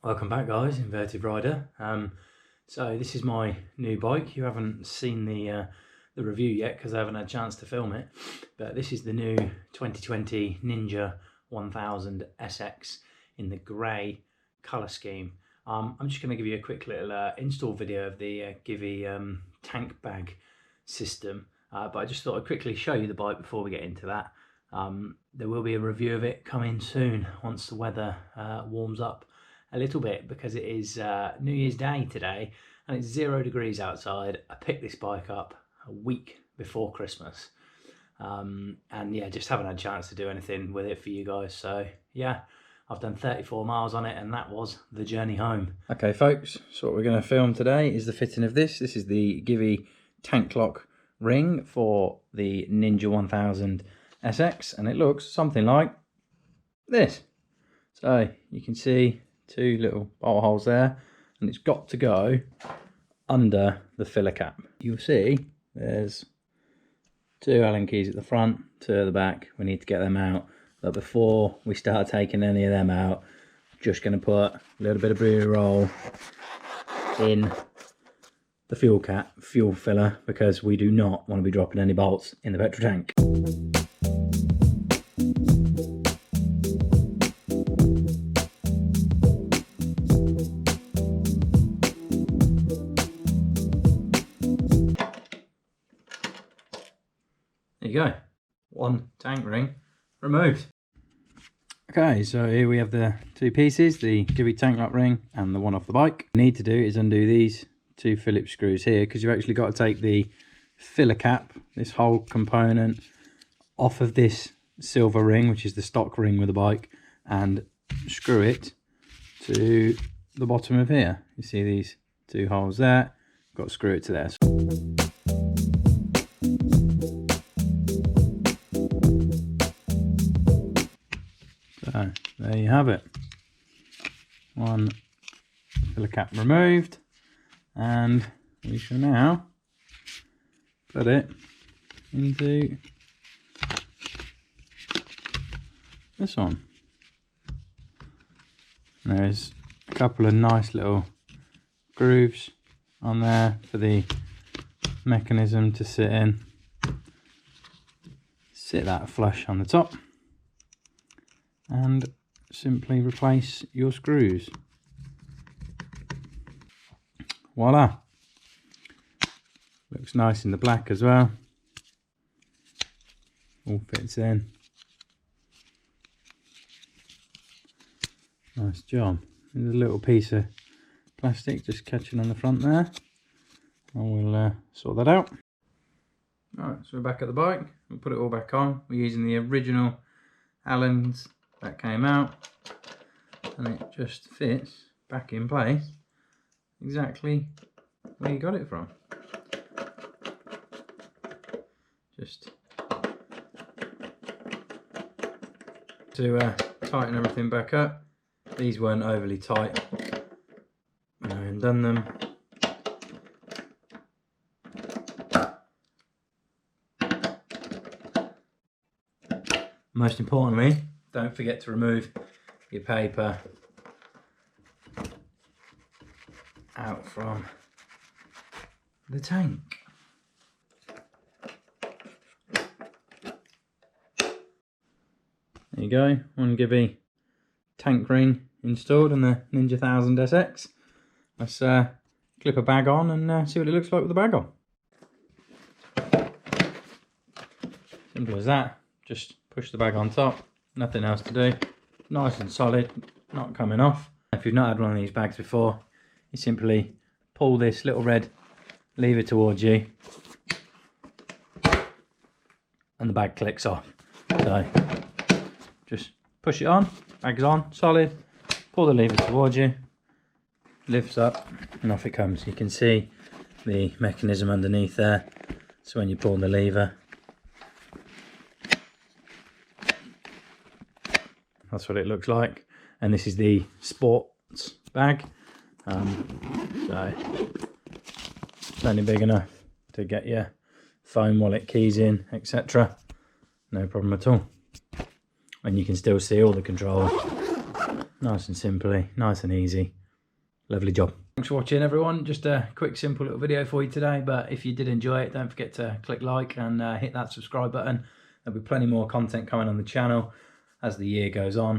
Welcome back, guys. Inverted Rider. So this is my new bike. You haven't seen the review yet because I haven't had a chance to film it, but this is the new 2020 Ninja 1000 SX in the grey colour scheme. I'm just going to give you a quick little install video of the Givi tank bag system, but I just thought I'd quickly show you the bike before we get into that. There will be a review of it coming soon once the weather warms up a little bit, because it is New Year's Day today and it's 0 degrees outside. I picked this bike up a week before Christmas, and yeah, just haven't had a chance to do anything with it for you guys. So yeah, I've done 34 miles on it and that was the journey home. Okay folks, so what we're going to film today is the fitting of this. This is the Givi tank lock ring for the Ninja 1000 SX, and it looks something like this. So you can see 2 little bolt holes there, and it's got to go under the filler cap. You'll see there's 2 Allen keys at the front, 2 at the back. We need to get them out, but before we start taking any of them out, just going to put a little bit of Blu-roll in the fuel filler, because we do not want to be dropping any bolts in the petrol tank. There you go, 1 tank ring removed. Okay, so here we have the 2 pieces, the Givi tank lock ring and the one off the bike. What you need to do is undo these 2 Phillips screws here, because you've actually got to take the filler cap, this whole component, off of this silver ring, which is the stock ring with the bike, and screw it to the bottom of here. You see these 2 holes there, got to screw it to there. So there you have it, 1 filler cap removed, and we shall now put it into this one. There's a couple of nice little grooves on there for the mechanism to sit in. Sit that flush on the top and simply replace your screws. Voila! Looks nice in the black as well. All fits in. Nice job. There's a little piece of plastic just catching on the front there. I will sort that out. Alright, so we're back at the bike. We'll put it all back on. We're using the original Allens that came out, and it just fits back in place exactly where you got it from. Just to tighten everything back up. These weren't overly tight when I undone them. Most importantly, don't forget to remove your paper out from the tank. There you go, 1 Givi tank ring installed on the Ninja 1000 SX. Let's clip a bag on and see what it looks like with the bag on. Simple as that. Just push the bag on top, nothing else to do. Nice and solid, not coming off. If you've not had one of these bags before, you simply pull this little red lever towards you and the bag clicks off. So just push it on, bag's on, solid, pull the lever towards you, lifts up and off it comes. You can see the mechanism underneath there, so when you pull the lever, that's what it looks like. And this is the sports bag, so it's only big enough to get your phone, wallet, keys in, etc. No problem at all. And you can still see all the controls Nice and simply, nice and easy. Lovely job. Thanks for watching, everyone. Just a quick, simple little video for you today. But if you did enjoy it, don't forget to click like and hit that subscribe button. There'll be plenty more content coming on the channel as the year goes on.